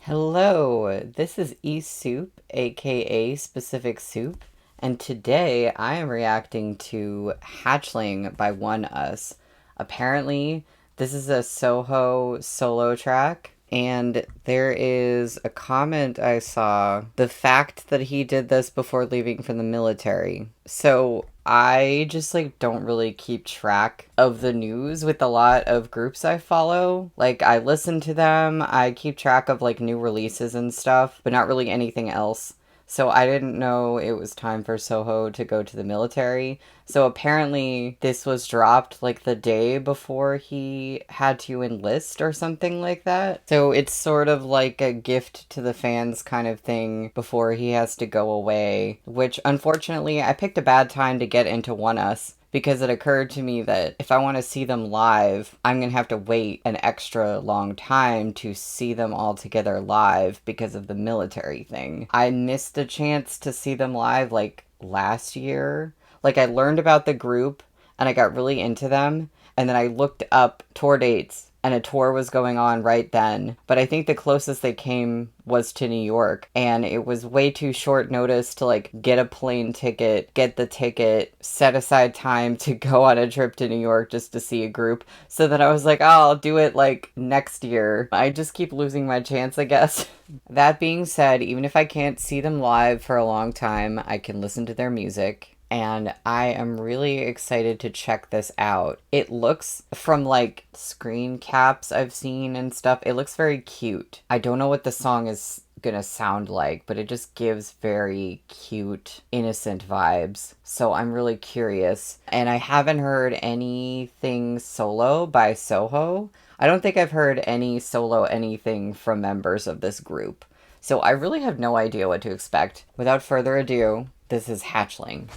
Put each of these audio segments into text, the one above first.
Hello, this is East Soup, aka Specific Soup, and today I am reacting to Hatchling by ONEUS. Apparently, this is a Soho solo track, and there is a comment I saw, the fact that he did this before leaving for the military. So I just don't really keep track of the news with a lot of groups I follow. Like I listen to them, I keep track of new releases and stuff, but not really anything else. So I didn't know it was time for Soho to go to the military. So apparently this was dropped the day before he had to enlist or something like that. So it's sort of like a gift to the fans kind of thing before he has to go away, which unfortunately I picked a bad time to get into ONEUS because it occurred to me that if I want to see them live, I'm going to have to wait an extra long time to see them all together live because of the military thing. I missed a chance to see them live last year. I learned about the group and I got really into them, and then I looked up tour dates and a tour was going on right then. But I think the closest they came was to New York, and it was way too short notice to get a plane ticket, get the ticket, set aside time to go on a trip to New York just to see a group. So then I was like, oh, I'll do it next year. I just keep losing my chance, I guess. That being said, even if I can't see them live for a long time, I can listen to their music. And I am really excited to check this out. It looks, from screen caps I've seen and stuff, it looks very cute. I don't know what the song is gonna sound like, but it just gives very cute, innocent vibes. So I'm really curious. And I haven't heard anything solo by Soho. I don't think I've heard any solo anything from members of this group. So I really have no idea what to expect. Without further ado, this is Hatchling.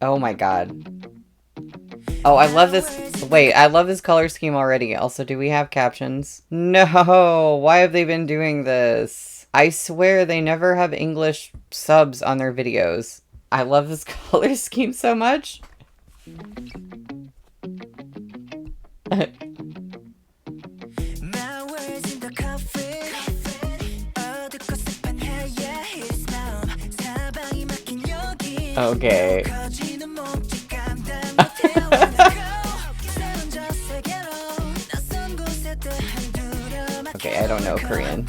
Oh my god. Oh, I love this. Wait, I love this color scheme already. Also, do we have captions? No! Why have they been doing this? I swear they never have English subs on their videos. I love this color scheme so much. Okay. Okay, I don't know Korean.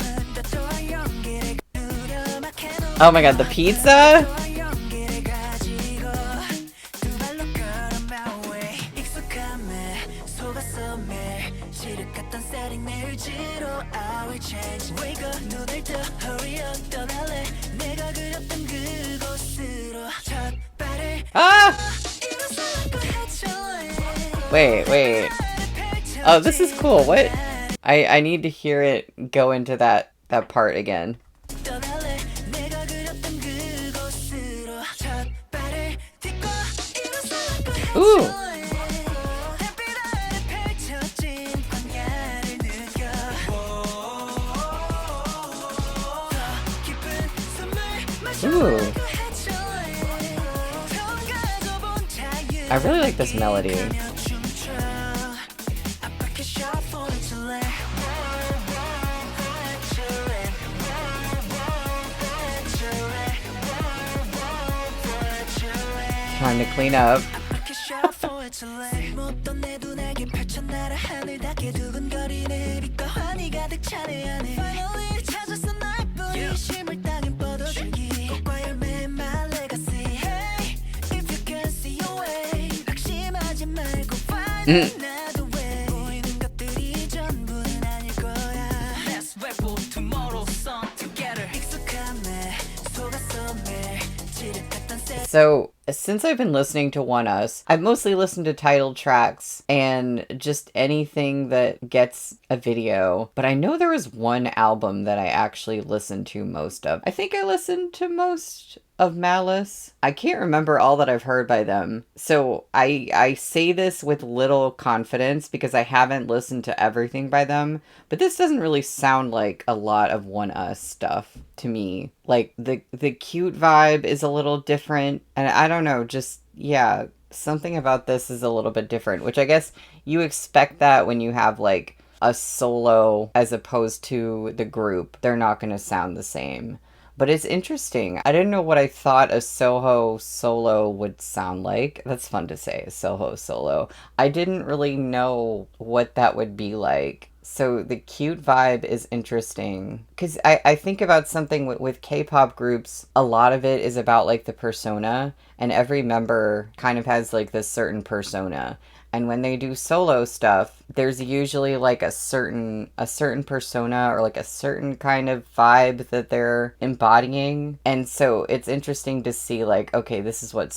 Oh my god, the pizza? Ah! Wait. Oh, this is cool. What? I need to hear it go into that part again. Ooh! Ooh! I really like this melody. Time to clean up. So, since I've been listening to ONEUS, I've mostly listened to titled tracks and just anything that gets a video. But I know there was one album that I actually listened to most of. I think I listened to most of Malice. I can't remember all that I've heard by them. So I say this with little confidence because I haven't listened to everything by them. But this doesn't really sound like a lot of ONEUS stuff to me. Like the cute vibe is a little different. And I don't know, just, yeah, something about this is a little bit different, which I guess you expect that when you have like a solo as opposed to the group. They're not going to sound the same. But it's interesting. I didn't know what I thought a Soho solo would sound like. That's fun to say, a Soho solo. I didn't really know what that would be like. So the cute vibe is interesting. Because I think about something with K-pop groups, a lot of it is about like the persona, and every member kind of has like this certain persona. And when they do solo stuff, there's usually like a certain persona or like a certain kind of vibe that they're embodying. And so it's interesting to see like, okay, this is what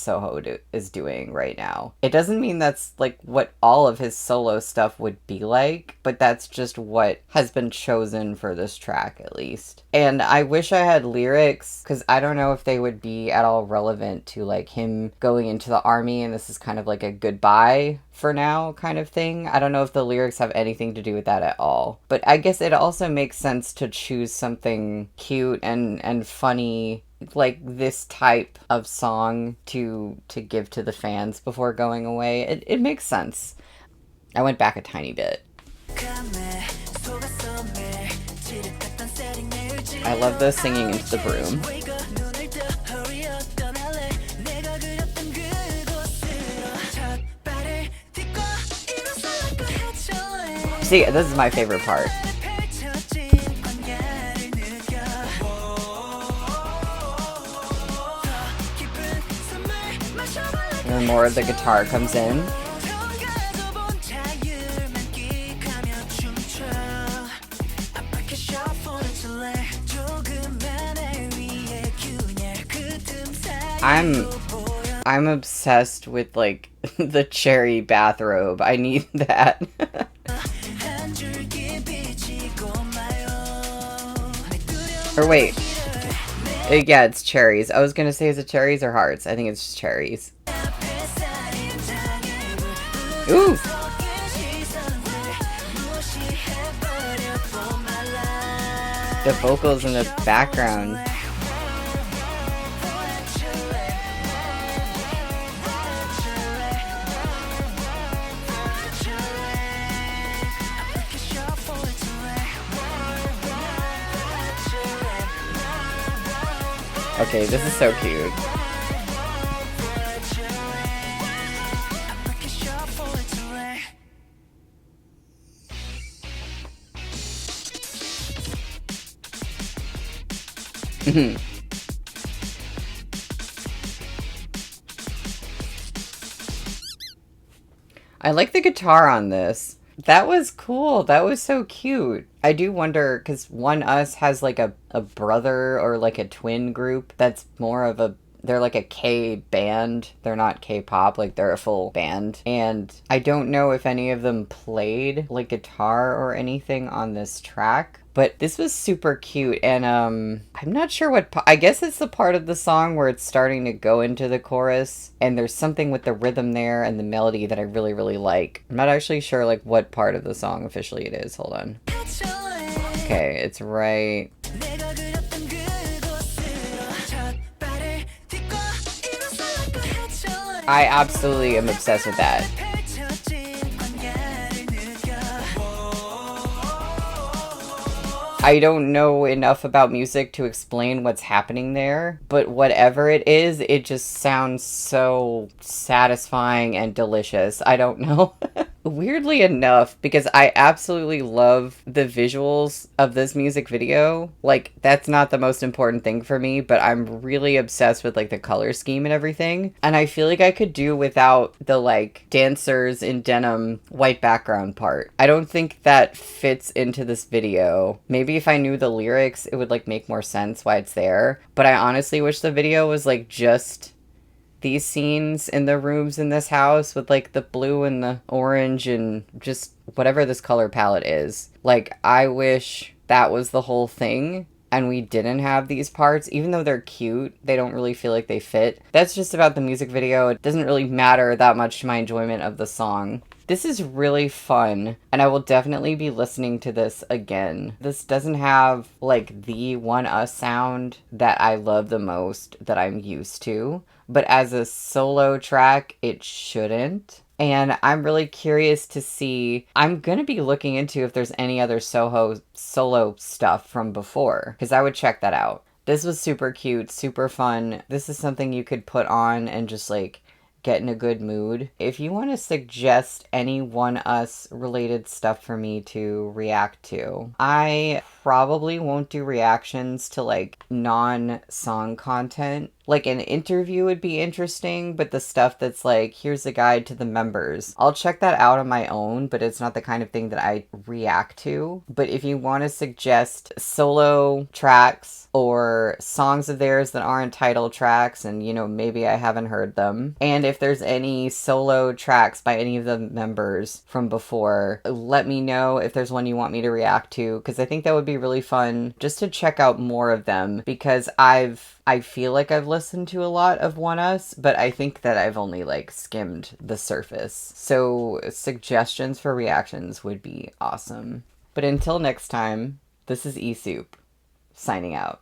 is doing right now. It doesn't mean that's like what all of his solo stuff would be like, but that's just what has been chosen for this track at least. And I wish I had lyrics, because I don't know if they would be at all relevant to like him going into the army and this is kind of like a goodbye for now kind of thing. I don't know if the lyrics have anything to do with that at all. But I guess it also makes sense to choose something cute and funny like this type of song to give to the fans before going away. It makes sense. I went back a tiny bit. I love the singing into the broom. See, this is my favorite part. And then more of the guitar comes in. I'm obsessed with like the cherry bathrobe. I need that. Or wait. Yeah, it's cherries. I was gonna say, is it cherries or hearts? I think it's just cherries. Ooh! The vocals in the background. Okay, this is so cute. I like the guitar on this. That was cool. That was so cute. I do wonder, because ONEUS has like a brother or like a twin group that's more of a, they're like a K band. They're not K-pop, like they're a full band. And I don't know if any of them played like guitar or anything on this track. But this was super cute, and I'm not sure what, I guess it's the part of the song where it's starting to go into the chorus, and there's something with the rhythm there and the melody that I really, really like. I'm not actually sure like what part of the song officially it is. Hold on. Okay, it's right. I absolutely am obsessed with that. I don't know enough about music to explain what's happening there, but whatever it is, it just sounds so satisfying and delicious. I don't know. Weirdly enough, because I absolutely love the visuals of this music video, like, that's not the most important thing for me, but I'm really obsessed with, like, the color scheme and everything, and I feel like I could do without the, like, dancers in denim white background part. I don't think that fits into this video. Maybe if I knew the lyrics, it would, like, make more sense why it's there, but I honestly wish the video was, like, just these scenes in the rooms in this house with like the blue and the orange and just whatever this color palette is. Like, I wish that was the whole thing and we didn't have these parts. Even though they're cute, they don't really feel like they fit. That's just about the music video. It doesn't really matter that much to my enjoyment of the song. This is really fun, and I will definitely be listening to this again. This doesn't have like the ONEUS sound that I love the most that I'm used to, but as a solo track, it shouldn't. And I'm really curious to see. I'm gonna be looking into if there's any other Soho solo stuff from before, because I would check that out. This was super cute, super fun. This is something you could put on and just like get in a good mood. If you want to suggest any ONEUS related stuff for me to react to, I probably won't do reactions to like non-song content. Like an interview would be interesting, but the stuff that's like, here's a guide to the members, I'll check that out on my own, but it's not the kind of thing that I react to. But if you want to suggest solo tracks or songs of theirs that aren't title tracks, and you know, maybe I haven't heard them, and if there's any solo tracks by any of the members from before, let me know if there's one you want me to react to, because I think that would be really fun just to check out more of them, because I feel like I've listened to a lot of ONEUS, but I think that I've only like skimmed the surface. So suggestions for reactions would be awesome. But until next time, this is eSoup, signing out.